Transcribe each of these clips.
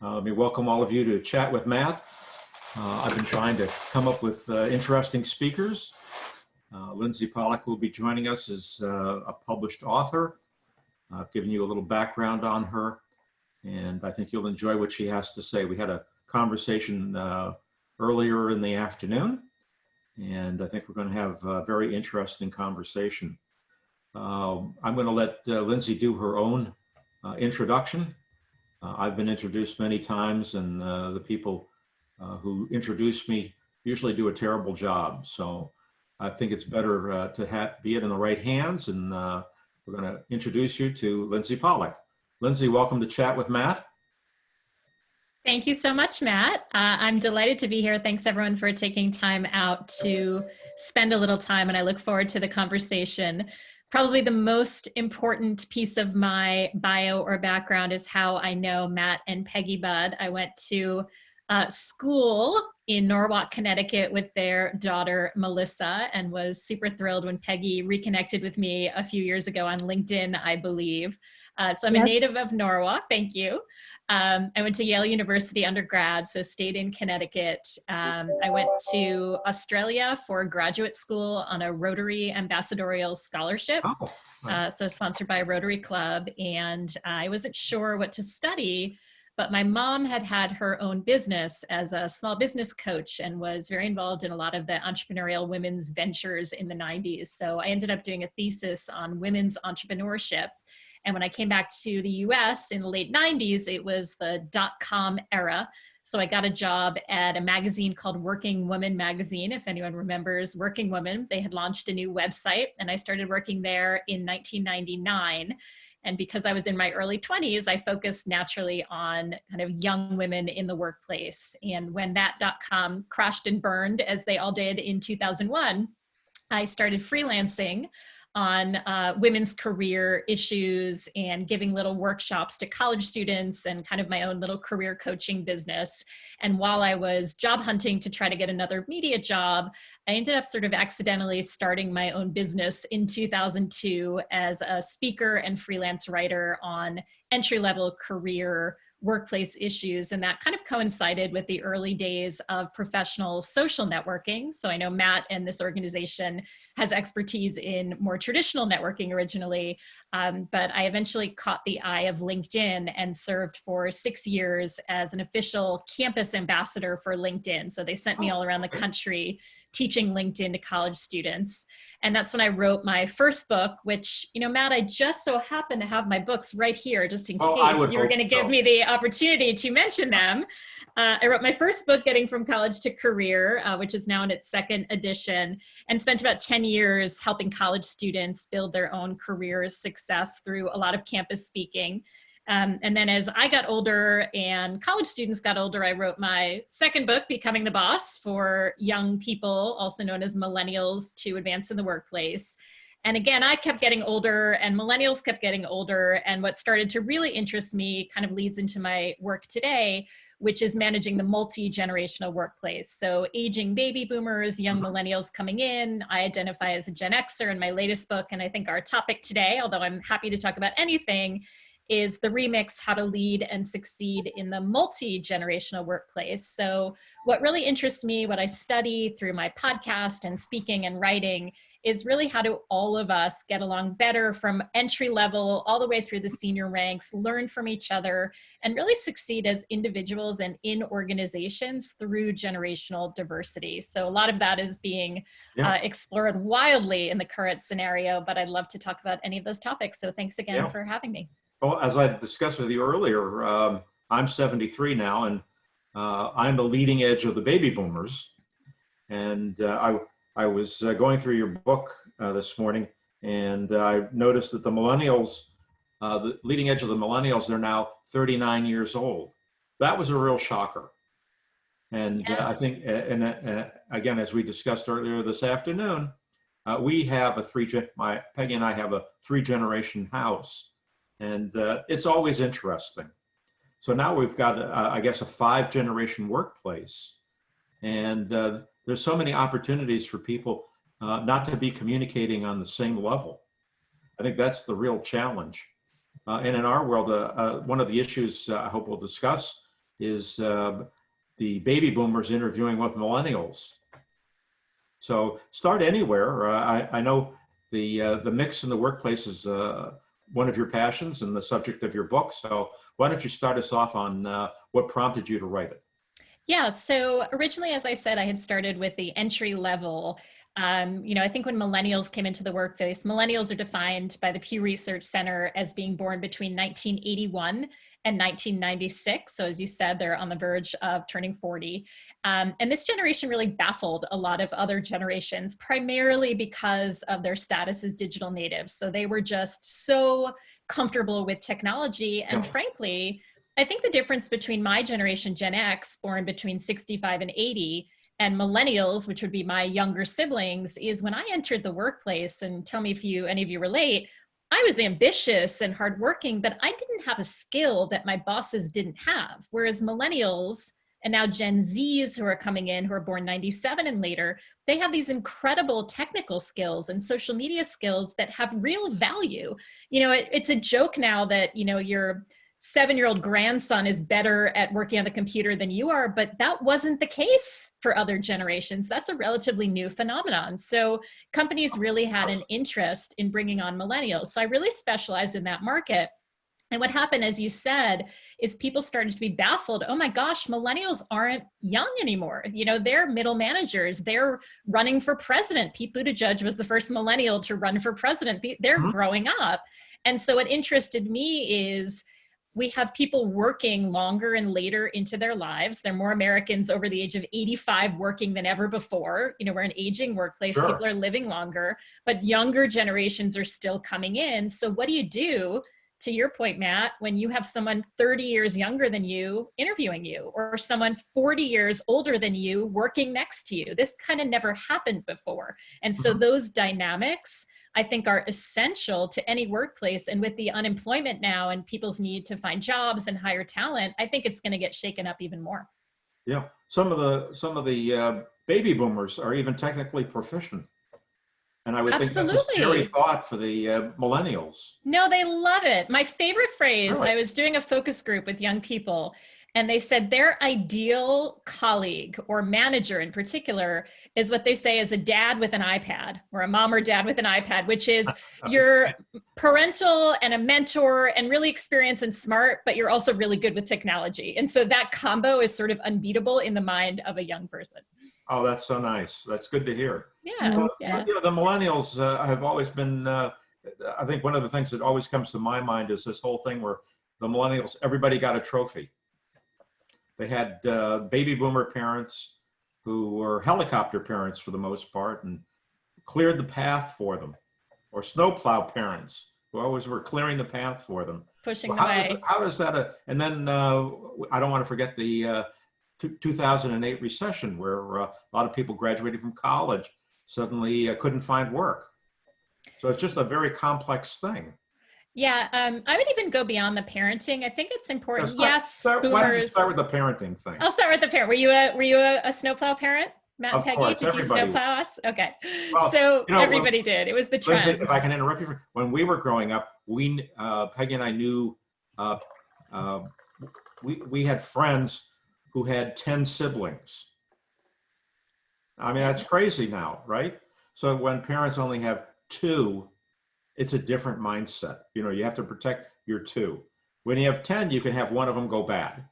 Let me welcome all of you to Chat with Matt. I've been trying to come up with interesting speakers. Lindsey Pollak will be joining us as a published author. I've given you a little background on her, and I think you'll enjoy what she has to say. We had a conversation earlier in the afternoon, and I think we're going to have a very interesting conversation. I'm going to let Lindsay do her own introduction. I've been introduced many times, and the people who introduce me usually do a terrible job. So I think it's better to be in the right hands, and we're going to introduce you to Lindsey Pollak. Lindsay, welcome to Chat with Matt. Thank you so much, Matt. I'm delighted to be here. Thanks everyone for taking time out to spend a little time, and I look forward to the conversation. Probably the most important piece of my bio or background is how I know Matt and Peggy Budd. I went to school in Norwalk, Connecticut with their daughter, Melissa, and was super thrilled when Peggy reconnected with me a few years ago on LinkedIn, I believe. So I'm a native of Norwalk, thank you. I went to Yale University undergrad, so stayed in Connecticut. I went to Australia for graduate school on a Rotary ambassadorial scholarship. So sponsored by a Rotary Club, and I wasn't sure what to study, but my mom had had her own business as a small business coach and was very involved in a lot of the entrepreneurial women's ventures in the 90s. So I ended up doing a thesis on women's entrepreneurship. And when I came back to the US in the late 90s, it was the .com era. So I got a job at a magazine called Working Woman magazine, if anyone remembers Working Woman. They had launched a new website, and I started working there in 1999. And because I was in my early 20s, I focused naturally on kind of young women in the workplace. And when that .com crashed and burned, as they all did in 2001, I started freelancing on women's career issues and giving little workshops to college students and kind of my own little career coaching business. And while I was job hunting to try to get another media job, I ended up sort of accidentally starting my own business in 2002 as a speaker and freelance writer on entry-level career workplace issues. And that kind of coincided with the early days of professional social networking. So I know Matt and this organization has expertise in more traditional networking originally, but I eventually caught the eye of LinkedIn and served for 6 years as an official campus ambassador for LinkedIn. So they sent me all around the country teaching LinkedIn to college students. And that's when I wrote my first book, which, you know, Matt, I just so happen to have my books right here, just in case you were going to give me the opportunity to mention them. I wrote my first book, Getting from College to Career, which is now in its second edition, and spent about 10 years helping college students build their own career success through a lot of campus speaking. And then as I got older and college students got older, I wrote my second book, Becoming the Boss, for young people, also known as Millennials, to advance in the workplace. And again, I kept getting older and millennials kept getting older. And what started to really interest me kind of leads into my work today, which is managing the multi-generational workplace. So aging baby boomers, young millennials coming in. I identify as a Gen Xer in my latest book. And I think our topic today, although I'm happy to talk about anything, is the remix, How to Lead and Succeed in the Multi-Generational Workplace. So what really interests me, what I study through my podcast and speaking and writing, is really how do all of us get along better from entry level all the way through the senior ranks, learn from each other, and really succeed as individuals and in organizations through generational diversity. So a lot of that is being explored wildly in the current scenario, but I'd love to talk about any of those topics. So thanks again for having me. Well, as I discussed with you earlier, I'm 73 now, and I'm the leading edge of the baby boomers. And I was going through your book this morning, and I noticed that the millennials, the leading edge of the millennials, they're now 39 years old. That was a real shocker. And I think, again, as we discussed earlier this afternoon, we have Peggy and I have a 3-generation house. And it's always interesting. So now we've got, I guess, a 5-generation workplace. And there's so many opportunities for people not to be communicating on the same level. I think that's the real challenge. And in our world, one of the issues I hope we'll discuss is the baby boomers interviewing with millennials. So start anywhere. I know the mix in the workplace is one of your passions and the subject of your book. So why don't you start us off on what prompted you to write it? Yeah, so originally, as I said, I had started with the entry level. I think when millennials came into the workplace, millennials are defined by the Pew Research Center as being born between 1981 and 1996. So as you said, they're on the verge of turning 40. And this generation really baffled a lot of other generations, primarily because of their status as digital natives. So they were just so comfortable with technology. And frankly, I think the difference between my generation, Gen X, born between 65 and 80, and millennials, which would be my younger siblings, is when I entered the workplace, and tell me if any of you relate, I was ambitious and hardworking, but I didn't have a skill that my bosses didn't have. Whereas millennials, and now Gen Zs who are coming in, who are born 97 and later, they have these incredible technical skills and social media skills that have real value. It's a joke now that, your 7-year-old grandson is better at working on the computer than you are, but that wasn't the case for other generations. That's a relatively new phenomenon. So companies really had an interest in bringing on millennials. So I really specialized in that market. And what happened, as you said, is people started to be baffled. Oh my gosh, millennials aren't young anymore. They're middle managers. They're running for president. Pete Buttigieg was the first millennial to run for president. They're growing up. And so what interested me is we have people working longer and later into their lives. There are more Americans over the age of 85 working than ever before. We're an aging workplace. Sure. People are living longer, but younger generations are still coming in. So what do you do, to your point, Matt, when you have someone 30 years younger than you interviewing you, or someone 40 years older than you working next to you? This kind of never happened before. And so those dynamics, I think, are essential to any workplace. And with the unemployment now and people's need to find jobs and hire talent, I think it's going to get shaken up even more. Yeah, some of the baby boomers are even technically proficient, and I would think that's a scary thought for the millennials. No, they love it. My favorite phrase. Really? I was doing a focus group with young people, and they said their ideal colleague or manager in particular is what they say is a dad with an iPad, or a mom or dad with an iPad, which is you're parental and a mentor and really experienced and smart, but you're also really good with technology. And so that combo is sort of unbeatable in the mind of a young person. Oh, that's so nice. That's good to hear. Yeah. The millennials have always been, I think one of the things that always comes to my mind is this whole thing where the millennials, everybody got a trophy. They had baby boomer parents who were helicopter parents for the most part and cleared the path for them, or snowplow parents who always were clearing the path for them. Pushing the way. How does that, and then I don't want to forget the 2008 recession, where a lot of people graduated from college suddenly couldn't find work. So it's just a very complex thing. Yeah, I would even go beyond the parenting. I think it's important. Why don't you start with the parenting thing? I'll start with the parent. Were you a snowplow parent, Matt and Peggy? Course, did you snowplow us? Okay, well, so everybody did. It was the trend. Lindsay, if I can interrupt you, when we were growing up, Peggy and I knew we had friends who had 10 siblings. I mean, that's crazy now, right? So when parents only have 2, it's a different mindset. You have to protect your 2. When you have 10, you can have one of them go bad,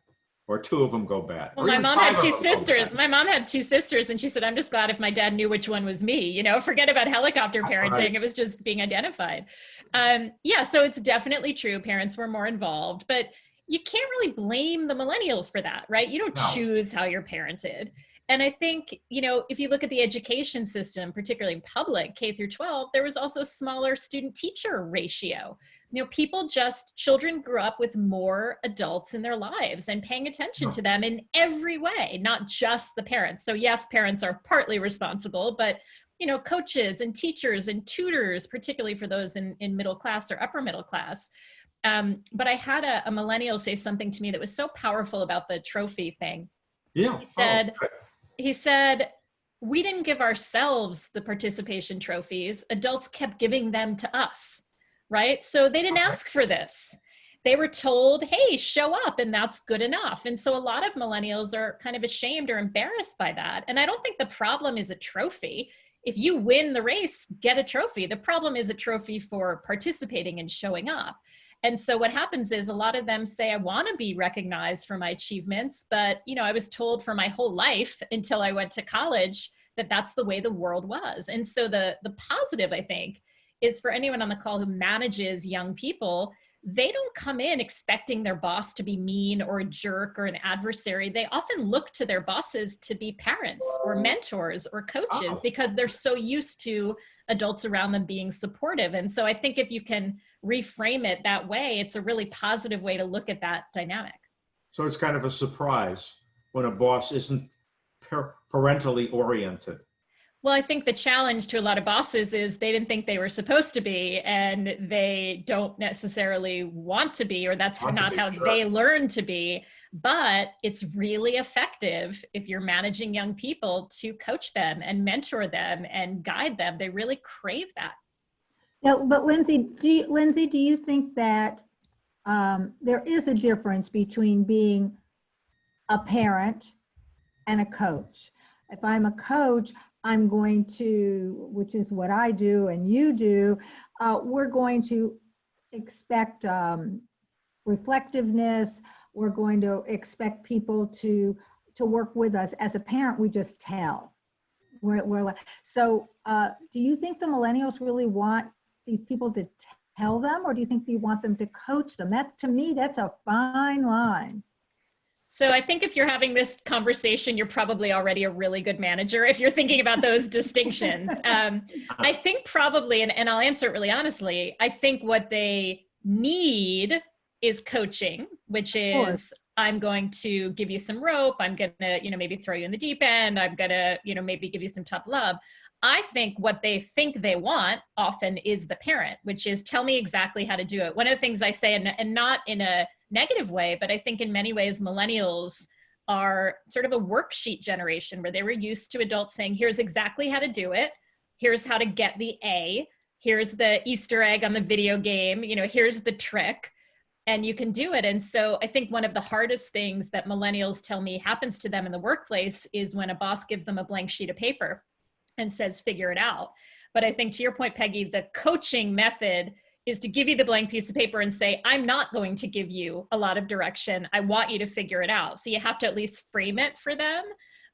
or 2 of them go bad. Well, my mom had 2 sisters. My mom had 2 sisters, and she said, I'm just glad if my dad knew which one was me. Forget about helicopter parenting. Right. It was just being identified. So it's definitely true. Parents were more involved, but you can't really blame the millennials for that, right? You don't choose how you're parented. And I think, if you look at the education system, particularly in public, K through 12, there was also a smaller student-teacher ratio. Children grew up with more adults in their lives and paying attention to them in every way, not just the parents. So yes, parents are partly responsible, but coaches and teachers and tutors, particularly for those in middle class or upper middle class. But I had a millennial say something to me that was so powerful about the trophy thing. Yeah. He said, we didn't give ourselves the participation trophies. Adults kept giving them to us, right? So they didn't ask for this. they were told, hey, show up and that's good enough. And so a lot of millennials are kind of ashamed or embarrassed by that. And I don't think the problem is a trophy. If you win the race, get a trophy. The problem is a trophy for participating and showing up. And so what happens is a lot of them say, I want to be recognized for my achievements, but I was told for my whole life until I went to college that that's the way the world was. And so the positive, I think, is for anyone on the call who manages young people, they don't come in expecting their boss to be mean or a jerk or an adversary. They often look to their bosses to be parents or mentors or coaches because they're so used to adults around them being supportive. And so I think if you can reframe it that way, it's a really positive way to look at that dynamic. So it's kind of a surprise when a boss isn't parentally oriented. Well, I think the challenge to a lot of bosses is they didn't think they were supposed to be, and they don't necessarily want to be, or that's not how they learn to be. But it's really effective if you're managing young people to coach them and mentor them and guide them. They really crave that. Yeah, but Lindsay, do you think that there is a difference between being a parent and a coach? If I'm a coach, I'm going to, which is what I do and you do, we're going to expect reflectiveness. We're going to expect people to work with us. As a parent, we just tell. So do you think the millennials really want these people to tell them, or do you think you want them to coach them? That, to me, that's a fine line. So I think if you're having this conversation, you're probably already a really good manager if you're thinking about those distinctions. I think probably, and I'll answer it really honestly, I think what they need is coaching, which is, I'm going to give you some rope. I'm going to, maybe throw you in the deep end. I'm going to, maybe give you some tough love. I think what they think they want often is the parent, which is tell me exactly how to do it. One of the things I say, and not in a negative way, but I think in many ways, millennials are sort of a worksheet generation where they were used to adults saying, here's exactly how to do it. Here's how to get the A. Here's the Easter egg on the video game. Here's the trick. And you can do it. And so I think one of the hardest things that millennials tell me happens to them in the workplace is when a boss gives them a blank sheet of paper and says, figure it out. But I think to your point, Peggy, the coaching method is to give you the blank piece of paper and say, I'm not going to give you a lot of direction. I want you to figure it out. So you have to at least frame it for them.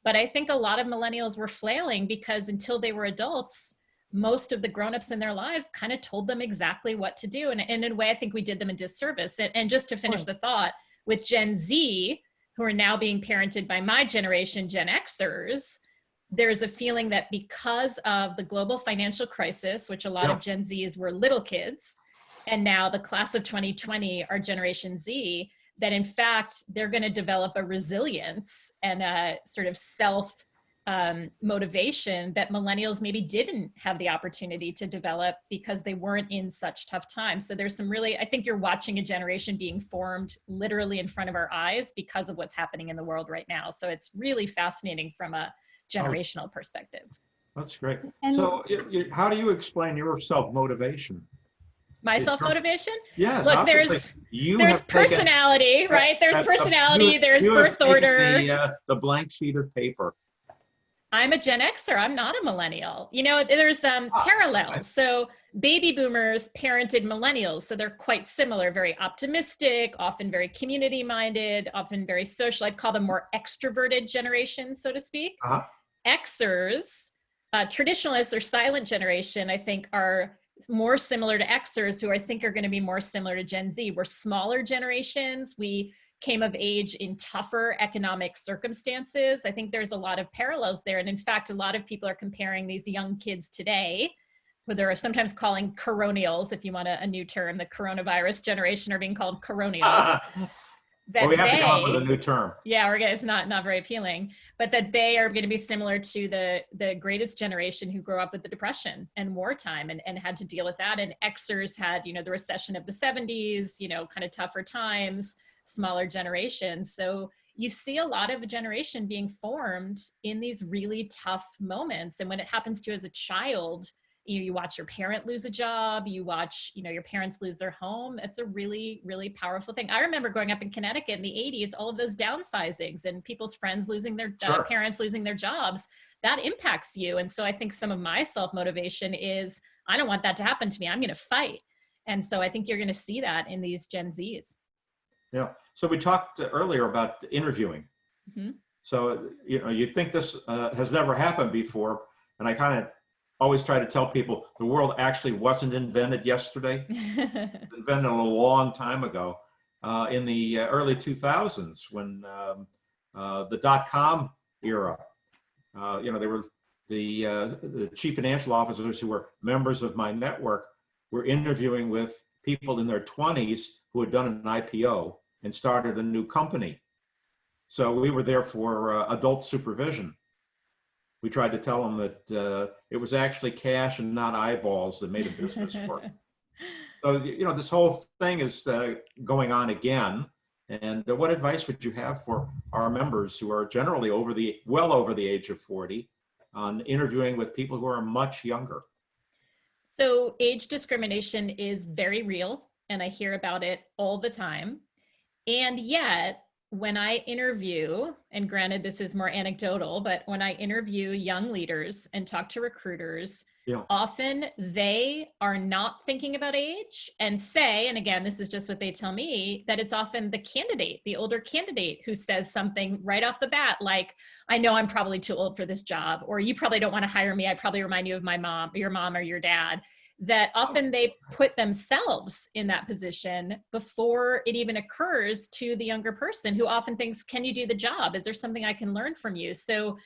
But I think a lot of millennials were flailing because until they were adults, most of the grownups in their lives kind of told them exactly what to do. And in a way, I think we did them a disservice. And just to finish the thought, with Gen Z, who are now being parented by my generation, Gen Xers, there's a feeling that because of the global financial crisis, which a lot of Gen Zs were little kids, and now the class of 2020 are Generation Z, that in fact, they're going to develop a resilience and a sort of self motivation that millennials maybe didn't have the opportunity to develop because they weren't in such tough times. So there's some really, I think you're watching a generation being formed literally in front of our eyes because of what's happening in the world right now. So it's really fascinating from a generational perspective. That's great. And so how do you explain your self-motivation? My self-motivation? Yes. Look, there's personality, right? There's personality, there's birth order. The blank sheet of paper. I'm a Gen Xer, I'm not a millennial. There's parallels. So baby boomers parented millennials. So they're quite similar, very optimistic, often very community-minded, often very social. I'd call them more extroverted generations, so to speak. Xers, traditionalists or silent generation, I think are more similar to Xers, who I think are going to be more similar to Gen Z. We're smaller generations. We came of age in tougher economic circumstances. I think there's a lot of parallels there. And in fact, a lot of people are comparing these young kids today, who they're sometimes calling coronials, if you want a new term, the coronavirus generation are being called coronials. Well, we have to come up with a new term. Yeah, it's not very appealing, but that they are going to be similar to the greatest generation who grew up with the Depression and wartime and had to deal with that. And Xers had, the recession of the 70s, kind of tougher times, smaller generations. So you see a lot of a generation being formed in these really tough moments. And when it happens to you as a child, You watch your parent lose a job, you watch, your parents lose their home. It's a really, really powerful thing. I remember growing up in Connecticut in the 80s, all of those downsizings and people's friends losing their Sure. parents losing their jobs, that impacts you. And so I think some of my self-motivation is, I don't want that to happen to me. I'm going to fight. And so I think you're going to see that in these Gen Zs. Yeah. So we talked earlier about interviewing. Mm-hmm. So, you'd think this has never happened before. And I kind of always try to tell people the world actually wasn't invented yesterday. It was invented a long time ago in the early 2000s when the dot-com era, they were the chief financial officers who were members of my network were interviewing with people in their 20s who had done an IPO and started a new company. So we were there for adult supervision. We tried to tell them that it was actually cash and not eyeballs that made a business work. So, this whole thing is going on again. And what advice would you have for our members who are generally well over the age of 40 on interviewing with people who are much younger? So age discrimination is very real, and I hear about it all the time. And yet, when I interview, and granted this is more anecdotal, but when I interview young leaders and talk to recruiters, Yeah. often they are not thinking about age and say, and again, this is just what they tell me, that it's often the candidate, the older candidate, who says something right off the bat, like, I know I'm probably too old for this job, or you probably don't want to hire me. I probably remind you of my mom, your mom or your dad. That often they put themselves in that position before it even occurs to the younger person, who often thinks, can you do the job? Is there something I can learn from you? So,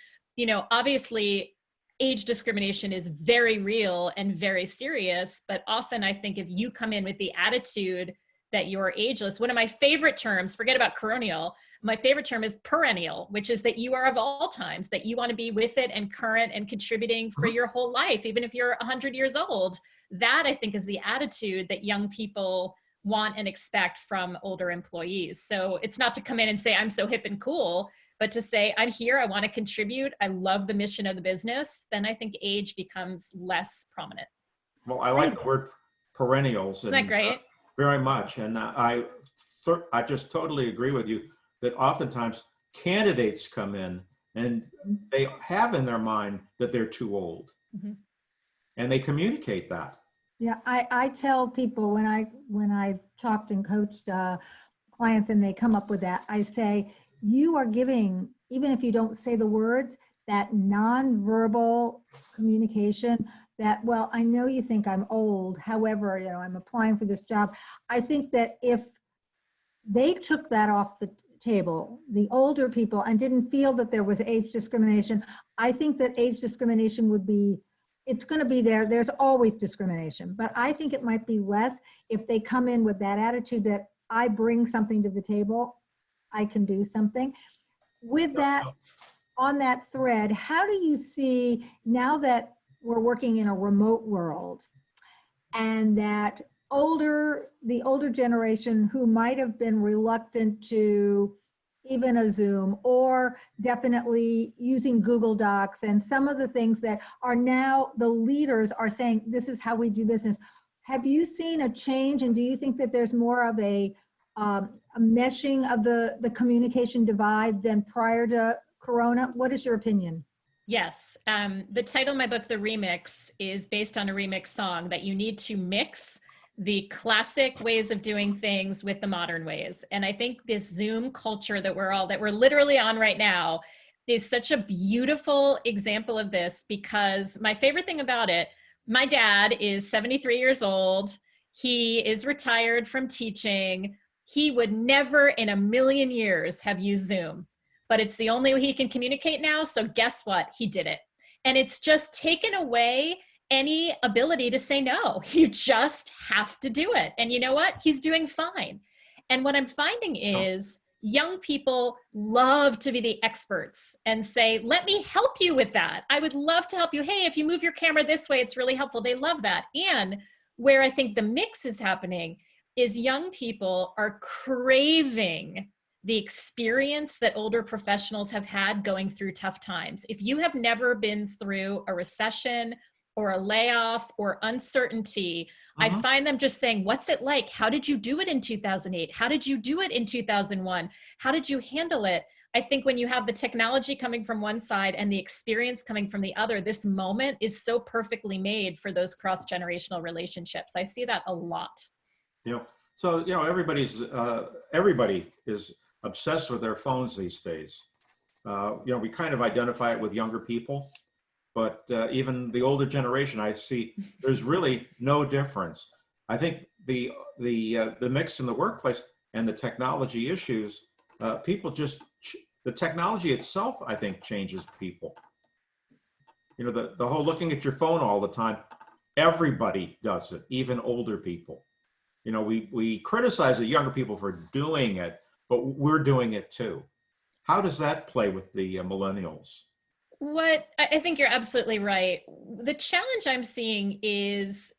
obviously age discrimination is very real and very serious, but often I think if you come in with the attitude that you're ageless, one of my favorite terms, forget about coronial, my favorite term is perennial, which is that you are of all times, that you want to be with it and current and contributing for your whole life, even if you're 100 years old. That, I think, is the attitude that young people want and expect from older employees. So it's not to come in and say, I'm so hip and cool, but to say, I'm here, I want to contribute, I love the mission of the business. Then I think age becomes less prominent. Well, I like the word perennials. Isn't that great? Very much. And I just totally agree with you that oftentimes candidates come in and they have in their mind that they're too old. Mm-hmm. And they communicate that. Yeah, I tell people when I talked and coached clients and they come up with that, I say, you are giving, even if you don't say the words, that nonverbal communication that, well, I know you think I'm old, however, I'm applying for this job. I think that if they took that off the table, the older people, and didn't feel that there was age discrimination, I think that age discrimination would be, it's going to be there. There's always discrimination, but I think it might be less if they come in with that attitude that I bring something to the table, I can do something. With that, on that thread, how do you see, now that we're working in a remote world and that the older generation who might have been reluctant to even a Zoom, or definitely using Google Docs and some of the things that are now the leaders are saying, this is how we do business. Have you seen a change, and do you think that there's more of a meshing of the communication divide than prior to Corona? What is your opinion? Yes. The title of my book, The Remix, is based on a remix song that you need to mix the classic ways of doing things with the modern ways. And I think this Zoom culture that we're literally on right now is such a beautiful example of this, because my favorite thing about it, my dad is 73 years old. He is retired from teaching. He would never in a million years have used Zoom, but it's the only way he can communicate now. So guess what? He did it. And it's just taken away any ability to say no. You just have to do it. And you know what? He's doing fine. And what I'm finding is young people love to be the experts and say, let me help you with that. I would love to help you. Hey, if you move your camera this way, it's really helpful. They love that. And where I think the mix is happening is young people are craving the experience that older professionals have had going through tough times. If you have never been through a recession, or a layoff or uncertainty, I Uh-huh. find them just saying, what's it like? How did you do it in 2008? How did you do it in 2001? How did you handle it? I think when you have the technology coming from one side and the experience coming from the other, this moment is so perfectly made for those cross-generational relationships. I see that a lot. You know, so, everybody is obsessed with their phones these days. We kind of identify it with younger people, but even the older generation, I see there's really no difference. I think the mix in the workplace and the technology issues, the technology itself, I think, changes people. The whole looking at your phone all the time, everybody does it, even older people. We criticize the younger people for doing it, but we're doing it too. How does that play with the millennials? I think you're absolutely right. The challenge I'm seeing is,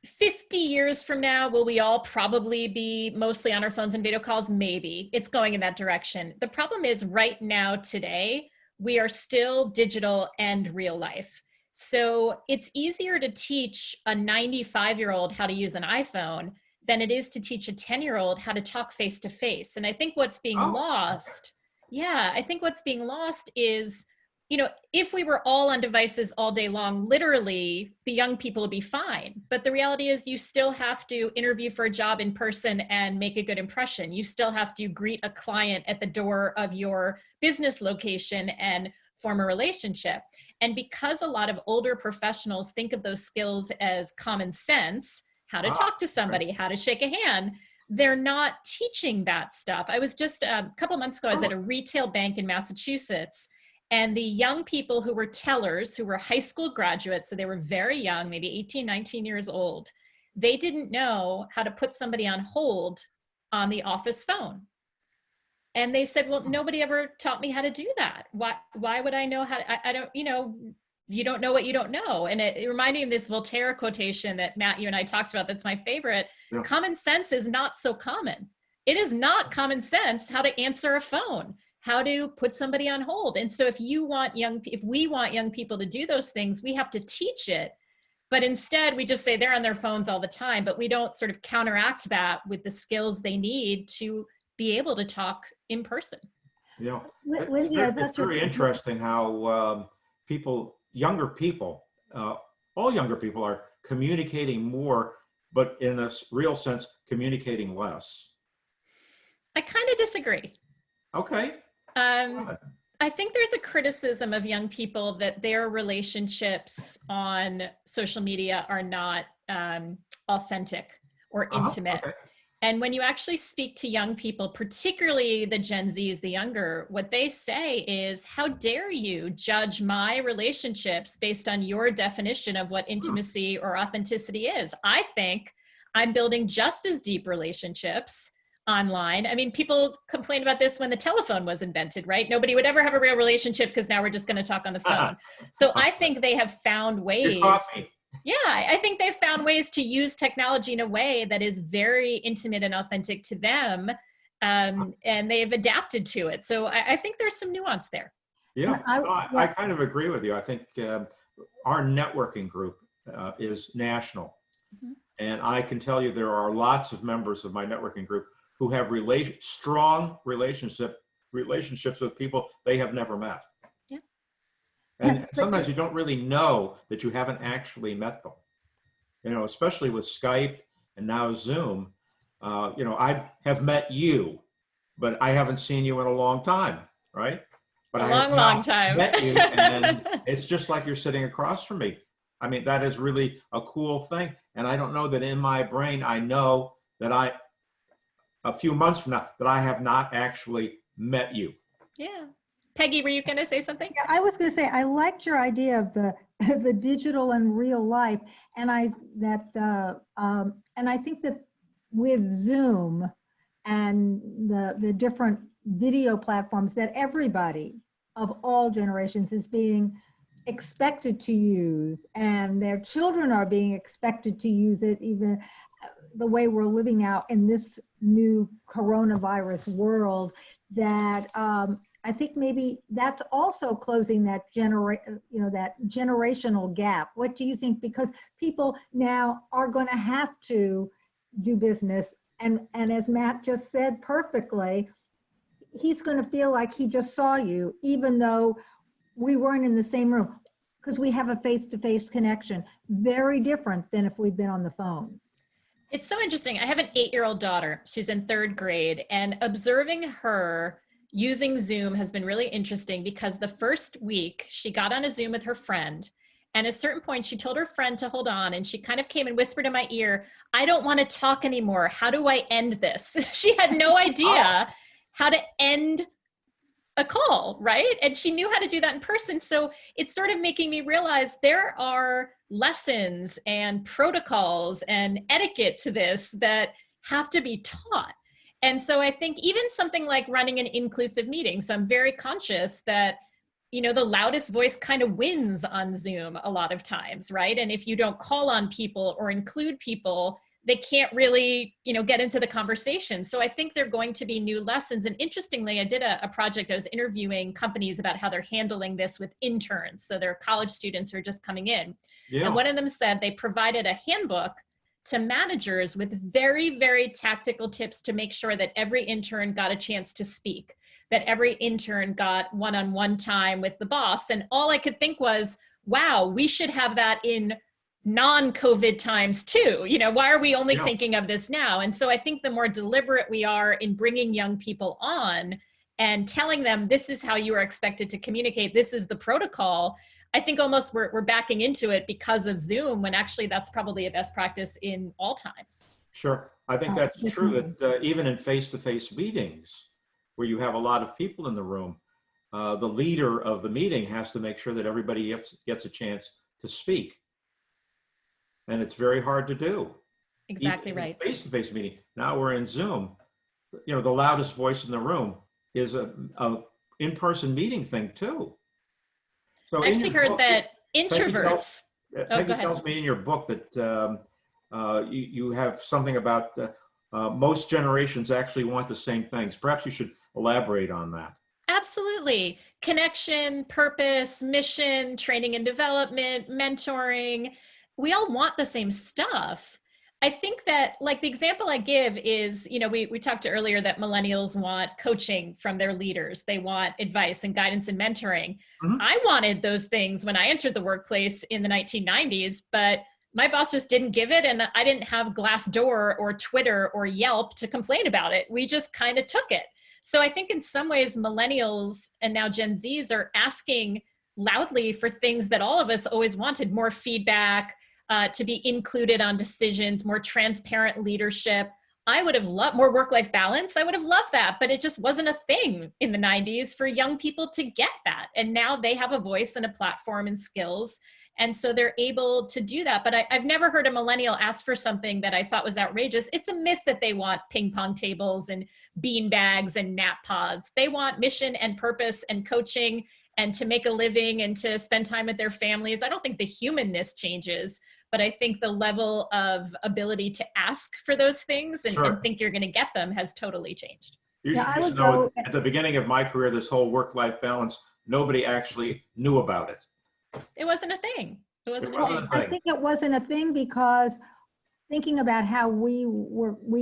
50 years from now, will we all probably be mostly on our phones and video calls? Maybe. It's going in that direction. The problem is right now, today, we are still digital and real life. So it's easier to teach a 95-year-old how to use an iPhone than it is to teach a 10-year-old how to talk face to face. And I think what's being lost, I think what's being lost is, if we were all on devices all day long, literally the young people would be fine. But the reality is you still have to interview for a job in person and make a good impression. You still have to greet a client at the door of your business location and form a relationship. And because a lot of older professionals think of those skills as common sense, how to talk to somebody, how to shake a hand, they're not teaching that stuff. I was just a couple months ago, I was at a retail bank in Massachusetts, and the young people who were tellers, who were high school graduates, so they were very young, maybe 18, 19 years old, they didn't know how to put somebody on hold on the office phone. And they said, well, nobody ever taught me how to do that. Why would I know how to, I don't, you don't know what you don't know. And it reminded me of this Voltaire quotation that Matt, you and I talked about. That's my favorite. Yeah. Common sense is not so common. It is not common sense how to answer a phone, how to put somebody on hold. And so if we want young people to do those things, we have to teach it. But instead we just say they're on their phones all the time, but we don't sort of counteract that with the skills they need to be able to talk in person. Yeah, Lindsay, it's very interesting how younger people, all younger people are communicating more, but in a real sense, communicating less. I kind of disagree. Okay. I think there's a criticism of young people that their relationships on social media are not authentic or intimate. Okay. And when you actually speak to young people, particularly the Gen Zs, the younger, what they say is, how dare you judge my relationships based on your definition of what intimacy or authenticity is? I think I'm building just as deep relationships online. I mean, people complained about this when the telephone was invented, right? Nobody would ever have a real relationship because now we're just going to talk on the phone. So I think they have found ways. Yeah, I think they've found ways to use technology in a way that is very intimate and authentic to them, and they've adapted to it. So I think there's some nuance there. Yeah, I kind of agree with you. I think our networking group is national. Mm-hmm. And I can tell you there are lots of members of my networking group who have strong relationships with people they have never met. And sometimes you don't really know that you haven't actually met them, especially with Skype and now Zoom. I have met you, but I haven't seen you in a long time, right? But a long time. Met you, and it's just like you're sitting across from me. I mean, that is really a cool thing. And I don't know that in my brain, I know that a few months from now, that I have not actually met you. Yeah. Peggy, were you going to say something? Yeah, I was going to say, I liked your idea of the digital and real life. And I think that with Zoom and the different video platforms that everybody of all generations is being expected to use, and their children are being expected to use it, even the way we're living out in this new coronavirus world, that I think maybe that's also closing that that generational gap. What do you think? Because people now are going to have to do business, and as Matt just said perfectly, he's going to feel like he just saw you, even though we weren't in the same room, because we have a face-to-face connection. Very different than if we'd been on the phone. It's so interesting. I have an 8-year-old daughter. She's in 3rd grade, and observing her using Zoom has been really interesting because the first week she got on a Zoom with her friend, and at a certain point she told her friend to hold on, and she kind of came and whispered in my ear, "I don't want to talk anymore. How do I end this?" She had no idea how to end a call, right? And she knew how to do that in person. So it's sort of making me realize there are lessons and protocols and etiquette to this that have to be taught. And so I think even something like running an inclusive meeting. So I'm very conscious that, the loudest voice kind of wins on Zoom a lot of times, right? And if you don't call on people or include people, they can't really, get into the conversation. So I think there are going to be new lessons. And interestingly, I did a project. I was interviewing companies about how they're handling this with interns. So they're college students who are just coming in. Yeah. And one of them said they provided a handbook to managers with very, very tactical tips to make sure that every intern got a chance to speak, that every intern got one-on-one time with the boss. And all I could think was, wow, we should have that in non-COVID times too. Why are we only thinking of this now? And so I think the more deliberate we are in bringing young people on and telling them this is how you are expected to communicate, this is the protocol, I think almost we're backing into it because of Zoom, when actually that's probably a best practice in all times. Sure. I think that's true that even in face-to-face meetings where you have a lot of people in the room, the leader of the meeting has to make sure that everybody gets a chance to speak. And it's very hard to do. Exactly Even right. Face-to-face meeting. Now we're in Zoom. The loudest voice in the room is a in-person meeting thing too. So I actually heard that introverts. Peggy tells me in your book that you have something about most generations actually want the same things. Perhaps you should elaborate on that. Absolutely. Connection, purpose, mission, training and development, mentoring. We all want the same stuff. I think that, like, the example I give is, we talked earlier that millennials want coaching from their leaders. They want advice and guidance and mentoring. Mhm. I wanted those things when I entered the workplace in the 1990s, but my boss just didn't give it. And I didn't have Glassdoor or Twitter or Yelp to complain about it. We just kind of took it. So I think in some ways, millennials and now Gen Zs are asking loudly for things that all of us always wanted: more feedback, to be included on decisions, more transparent leadership. I would have loved more work-life balance. I would have loved that, but it just wasn't a thing in the 90s for young people to get that. And now they have a voice and a platform and skills. And so they're able to do that. But I've never heard a millennial ask for something that I thought was outrageous. It's a myth that they want ping pong tables and bean bags and nap pods. They want mission and purpose and coaching and to make a living and to spend time with their families. I don't think the humanness changes, but I think the level of ability to ask for those things and think you're going to get them has totally changed. You should just know, at the beginning of my career, this whole work-life balance, nobody actually knew about it. It wasn't a thing. It wasn't a thing. I think it wasn't a thing because thinking about how we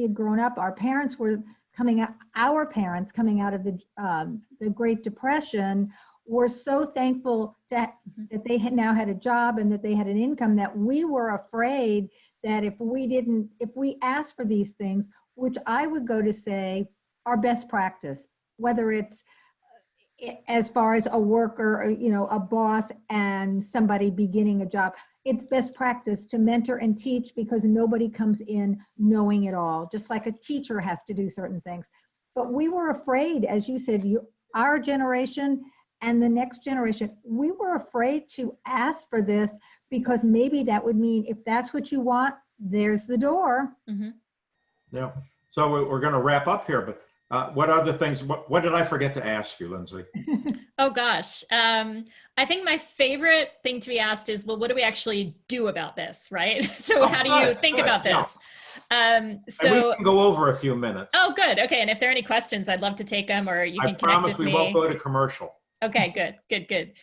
had grown up, our parents were coming out of the Great Depression, were so thankful that they had now had a job and that they had an income, that we were afraid that if we asked for these things, which I would go to say are best practice, whether it's as far as a worker, or, a boss and somebody beginning a job, it's best practice to mentor and teach, because nobody comes in knowing it all, just like a teacher has to do certain things. But we were afraid, as you said, our generation and the next generation, we were afraid to ask for this, because maybe that would mean if that's what you want, there's the door. Mm-hmm. Yeah. So we're going to wrap up here, but what other things, what did I forget to ask you, Lindsay? Oh gosh. I think my favorite thing to be asked is, well, what do we actually do about this, right? So how do you think about this? And we So, can go over a few minutes. oh, good. Okay. And if there are any questions, I'd love to take them, or you I can connect promise with we won't me. go to commercial. Okay, good, good, good.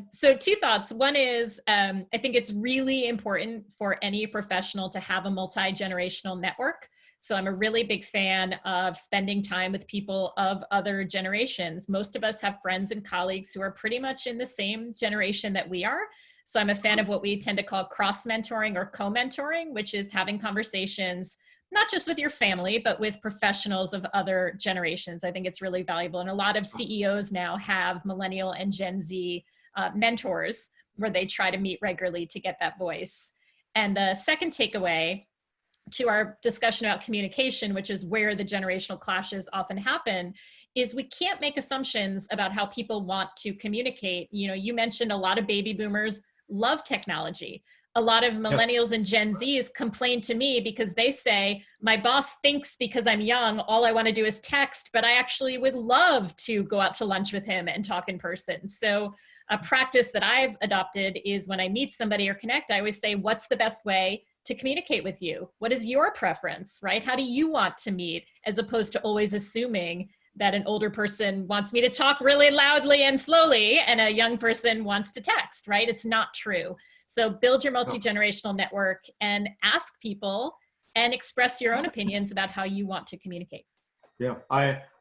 So two thoughts. One is, I think it's really important for any professional to have a multi-generational network. So I'm a really big fan of spending time with people of other generations. Most of us have friends and colleagues who are pretty much in the same generation that we are. So I'm a fan of what we tend to call cross-mentoring or co-mentoring, which is having conversations not just with your family, but with professionals of other generations. I think it's really valuable. And a lot of CEOs now have Millennial and Gen Z mentors where they try to meet regularly to get that voice. And the second takeaway to our discussion about communication, which is where the generational clashes often happen, is we can't make assumptions about how people want to communicate. You know, you mentioned a lot of baby boomers love technology. A lot of millennials and Gen Zs complain to me because they say, my boss thinks because I'm young, all I want to do is text, but I actually would love to go out to lunch with him and talk in person. So a practice that I've adopted is when I meet somebody or connect, I always say, what's the best way to communicate with you? What is your preference, right? How do you want to meet? As opposed to always assuming that an older person wants me to talk really loudly and slowly and a young person wants to text, right? It's not true. So build your multi-generational network and ask people and express your own opinions about how you want to communicate. Yeah,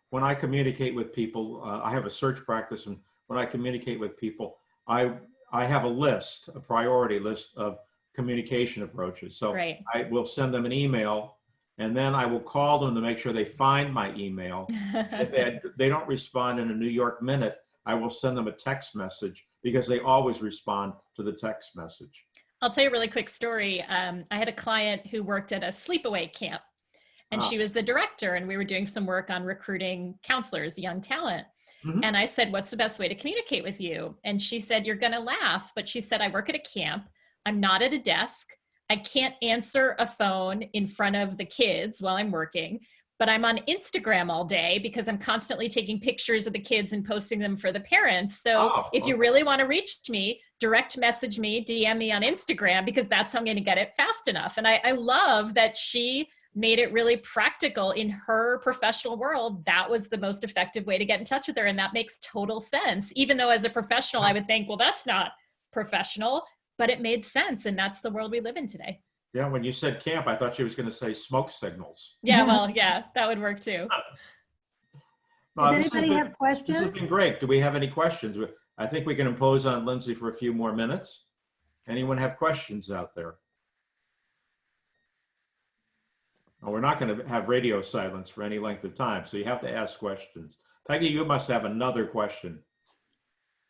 when I communicate with people, I have a search practice, and when I communicate with people, I have a list, a priority list of communication approaches. So Great. I will send them an email, and then I will call them to make sure they find my email. If they don't respond in a New York minute, I will send them a text message, because they always respond to the text message. I'll tell you a really quick story. I had a client who worked at a sleepaway camp, and she was the director, and we were doing some work on recruiting counselors, young talent. Mm-hmm. And I said, what's the best way to communicate with you? And she said, you're going to laugh, but she said, I work at a camp. I'm not at a desk. I can't answer a phone in front of the kids while I'm working, but I'm on Instagram all day because I'm constantly taking pictures of the kids and posting them for the parents. So if you really want to reach me, direct message me, DM me on Instagram, because that's how I'm going to get it fast enough. And I love that she made it really practical in her professional world. That was the most effective way to get in touch with her. And that makes total sense. Even though as a professional, I would think, well, that's not professional, but it made sense. And that's the world we live in today. Yeah, when you said camp, I thought she was going to say smoke signals. Yeah, well, yeah, that would work too. Does anybody have questions? This has been great. Do we have any questions? I think we can impose on Lindsay for a few more minutes. Anyone have questions out there? Well, we're not going to have radio silence for any length of time, so you have to ask questions. Peggy, you must have another question.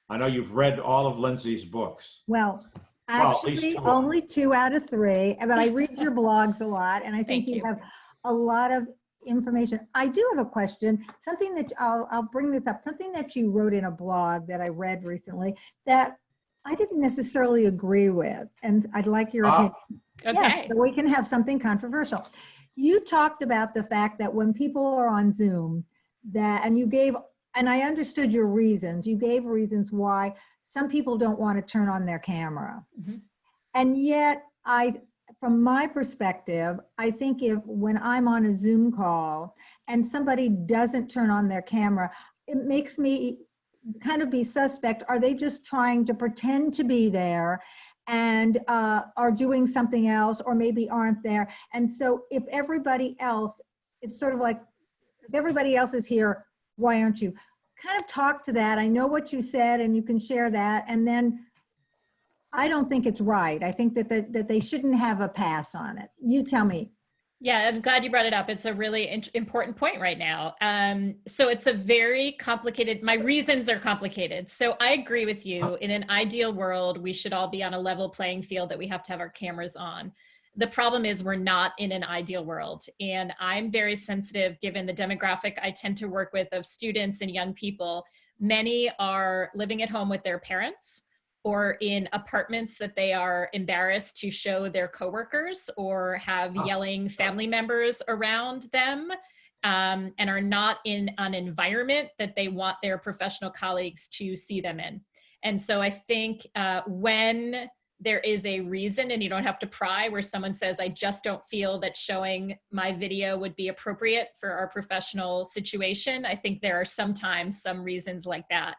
I know you've read all of Lindsay's books. Well, actually, only 2 out of 3, but I read your blogs a lot, and I think you have a lot of information. I do have a question, something that I'll bring this up, something that you wrote in a blog that I read recently that I didn't necessarily agree with, and I'd like your opinion. Okay. Yes, so we can have something controversial. You talked about the fact that when people are on Zoom, and I understood your reasons. You gave reasons why some people don't want to turn on their camera. Mm-hmm. And yet, from my perspective, I think when I'm on a Zoom call and somebody doesn't turn on their camera, it makes me kind of be suspect. Are they just trying to pretend to be there and are doing something else, or maybe aren't there? And so if everybody else, it's sort of like, if everybody else is here, why aren't you? Kind of talk to that. I know what you said and you can share that. And then I don't think it's right. I think that they shouldn't have a pass on it. You tell me. Yeah, I'm glad you brought it up. It's a really important point right now. So it's a very complicated, my reasons are complicated. So I agree with you. In an ideal world, we should all be on a level playing field, that we have to have our cameras on. The problem is we're not in an ideal world. And I'm very sensitive, given the demographic I tend to work with of students and young people. Many are living at home with their parents, or in apartments that they are embarrassed to show their coworkers, or have yelling family members around them, and are not in an environment that they want their professional colleagues to see them in. And so I think when there is a reason, and you don't have to pry, where someone says, I just don't feel that showing my video would be appropriate for our professional situation. I think there are sometimes some reasons like that.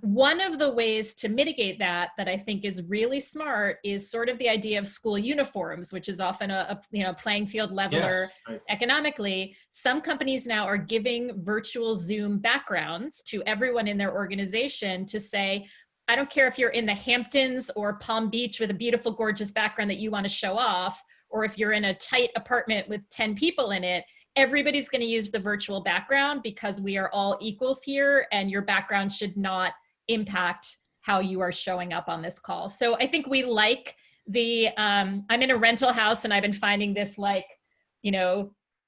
One of the ways to mitigate that I think is really smart is sort of the idea of school uniforms, which is often a playing field leveler. Yes, right. Economically. Some companies now are giving virtual Zoom backgrounds to everyone in their organization to say, I don't care if you're in the Hamptons or Palm Beach with a beautiful, gorgeous background that you want to show off, or if you're in a tight apartment with 10 people in it, everybody's going to use the virtual background because we are all equals here, and your background should not impact how you are showing up on this call. So I think we like the, I'm in a rental house and I've been finding this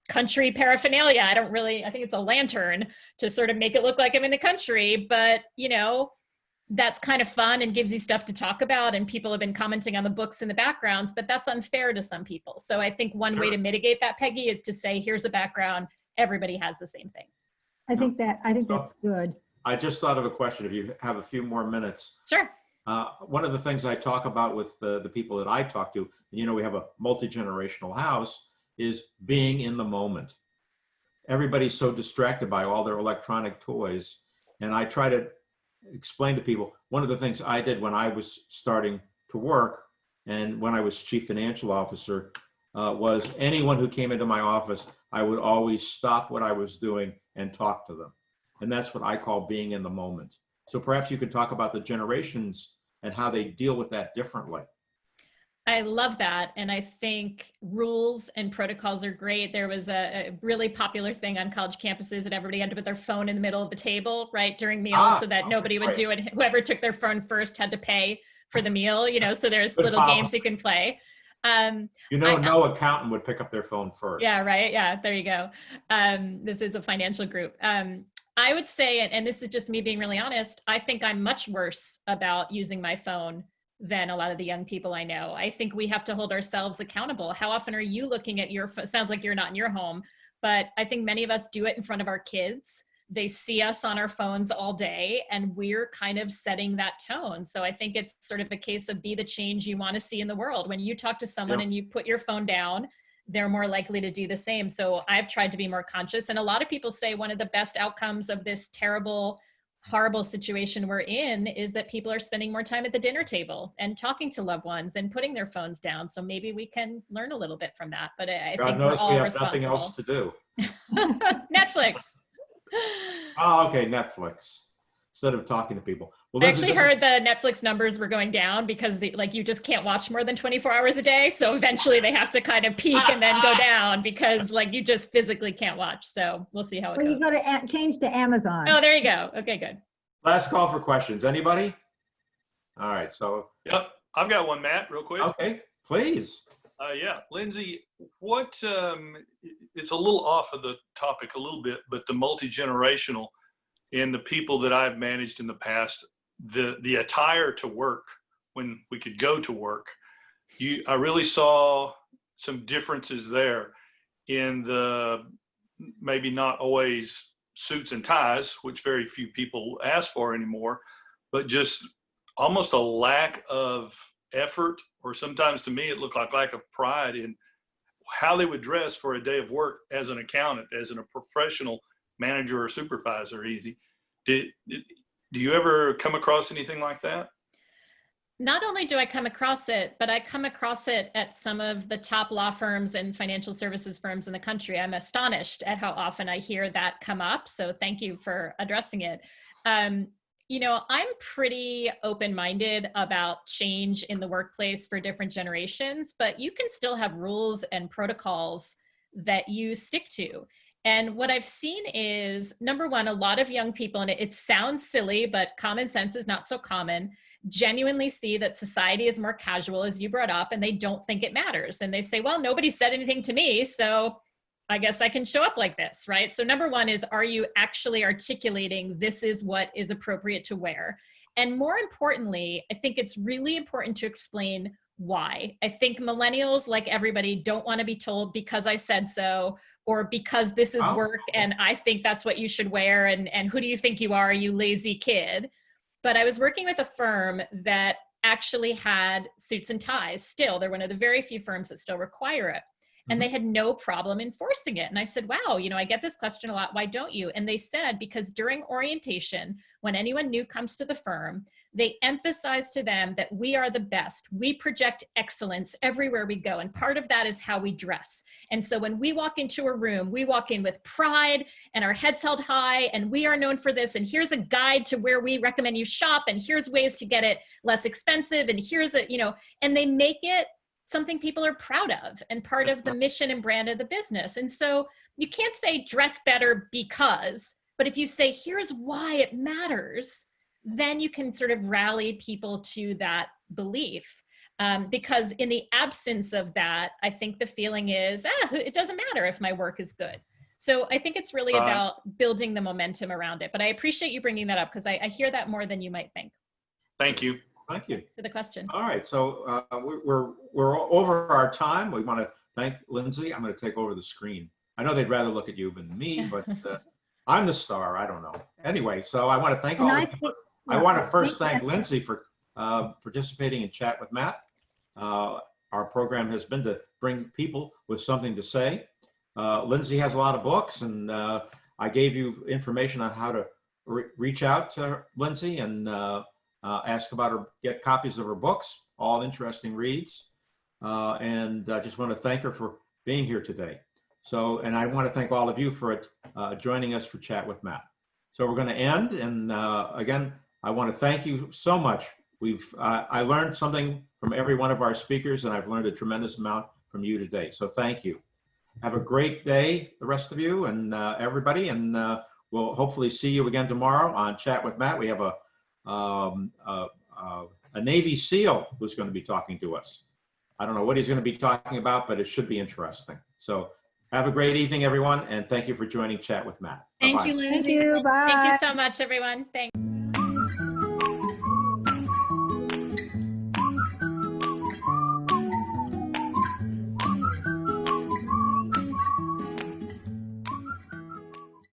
country paraphernalia. I think it's a lantern to sort of make it look like I'm in the country, but that's kind of fun and gives you stuff to talk about. And people have been commenting on the books in the backgrounds, but that's unfair to some people. So I think one way to mitigate that, Peggy, is to say, here's a background. Everybody has the same thing. I think that's good. I just thought of a question, if you have a few more minutes. Sure. One of the things I talk about with the people that I talk to, we have a multi-generational house, is being in the moment. Everybody's so distracted by all their electronic toys. And I try to explain to people, one of the things I did when I was starting to work and when I was chief financial officer was anyone who came into my office, I would always stop what I was doing and talk to them. And that's what I call being in the moment. So perhaps you could talk about the generations and how they deal with that differently. I love that. And I think rules and protocols are great. There was a really popular thing on college campuses that everybody had to put their phone in the middle of the table, right, during meals, so that nobody would do it. Whoever took their phone first had to pay for the meal, so there's Good little policy. games you can play. No accountant would pick up their phone first. Yeah, right. Yeah, there you go. This is a financial group. I would say, and this is just me being really honest, I think I'm much worse about using my phone than a lot of the young people I know. I think we have to hold ourselves accountable. How often are you looking at your phone? Sounds like you're not in your home, but I think many of us do it in front of our kids. They see us on our phones all day, and we're kind of setting that tone. So I think it's sort of a case of be the change you want to see in the world. When you talk to someone and you put your phone down, they're more likely to do the same. So I've tried to be more conscious. And a lot of people say one of the best outcomes of this terrible, horrible situation we're in is that people are spending more time at the dinner table and talking to loved ones and putting their phones down. So maybe we can learn a little bit from that. But I God think knows we're all we have responsible. nothing else to do. Netflix. Oh, okay, Netflix. Instead of talking to people. Well, I actually heard the Netflix numbers were going down because you just can't watch more than 24 hours a day. So eventually they have to kind of peak and then go down because you just physically can't watch. So we'll see how it goes. You got to change to Amazon. Oh, there you go. Okay, good. Last call for questions. Anybody? All right. So. Yep. I've got one, Matt, real quick. Okay, please. Yeah. Lindsay, what, it's a little off of the topic a little bit, but the multi-generational and the people that I've managed in the past, the attire to work when we could go to work, I really saw some differences there in the maybe not always suits and ties, which very few people ask for anymore, but just almost a lack of effort, or sometimes to me it looked like lack of pride in how they would dress for a day of work as an accountant, as a professional manager or supervisor. Easy. Do you ever come across anything like that? Not only do I come across it, but I come across it at some of the top law firms and financial services firms in the country. I'm astonished at how often I hear that come up. So thank you for addressing it. I'm pretty open-minded about change in the workplace for different generations, but you can still have rules and protocols that you stick to. And what I've seen is, number one, a lot of young people, and it sounds silly, but common sense is not so common, genuinely see that society is more casual, as you brought up, and they don't think it matters. And they say, well, nobody said anything to me, so I guess I can show up like this, right? So number one is, are you actually articulating this is what is appropriate to wear? And more importantly, I think it's really important to explain why. I think millennials, like everybody, don't want to be told because I said so, or because this is work and I think that's what you should wear, and who do you think you are, you lazy kid? But I was working with a firm that actually had suits and ties still. They're one of the very few firms that still require it. And they had no problem enforcing it. And I said, wow, you know, I get this question a lot. Why don't you? And they said, because during orientation, when anyone new comes to the firm, they emphasize to them that we are the best. We project excellence everywhere we go. And part of that is how we dress. And so when we walk into a room, we walk in with pride and our heads held high, and we are known for this. And here's a guide to where we recommend you shop. And here's ways to get it less expensive. And here's a, you know, and they make it something people are proud of and part of the mission and brand of the business. And so you can't say dress better because, but if you say, here's why it matters, then you can sort of rally people to that belief. Because in the absence of that, I think the feeling is, it doesn't matter if my work is good. So I think it's really about building the momentum around it. But I appreciate you bringing that up because I hear that more than you might think. Thank you. Thank you. For the question. All right, so we're over our time. We want to thank Lindsay. I'm going to take over the screen. I know they'd rather look at you than me, but I'm the star. I don't know. Anyway, so I want to thank all of you. I want to first thank Lindsay for participating in Chat with Matt. Our program has been to bring people with something to say. Lindsay has a lot of books, and I gave you information on how to reach out to Lindsay and ask about her, get copies of her books, all interesting reads. And I just want to thank her for being here today. So, and I want to thank all of you for joining us for Chat with Matt. So we're going to end. And again, I want to thank you so much. I learned something from every one of our speakers, and I've learned a tremendous amount from you today. So thank you. Have a great day, the rest of you and everybody. And we'll hopefully see you again tomorrow on Chat with Matt. We have a Navy SEAL who's going to be talking to us. I don't know what he's going to be talking about, but it should be interesting. So have a great evening, everyone, and thank you for joining Chat with Matt. Thank Bye-bye. you, Lindsay. Thank you. Bye. Thank you so much, everyone. Thanks.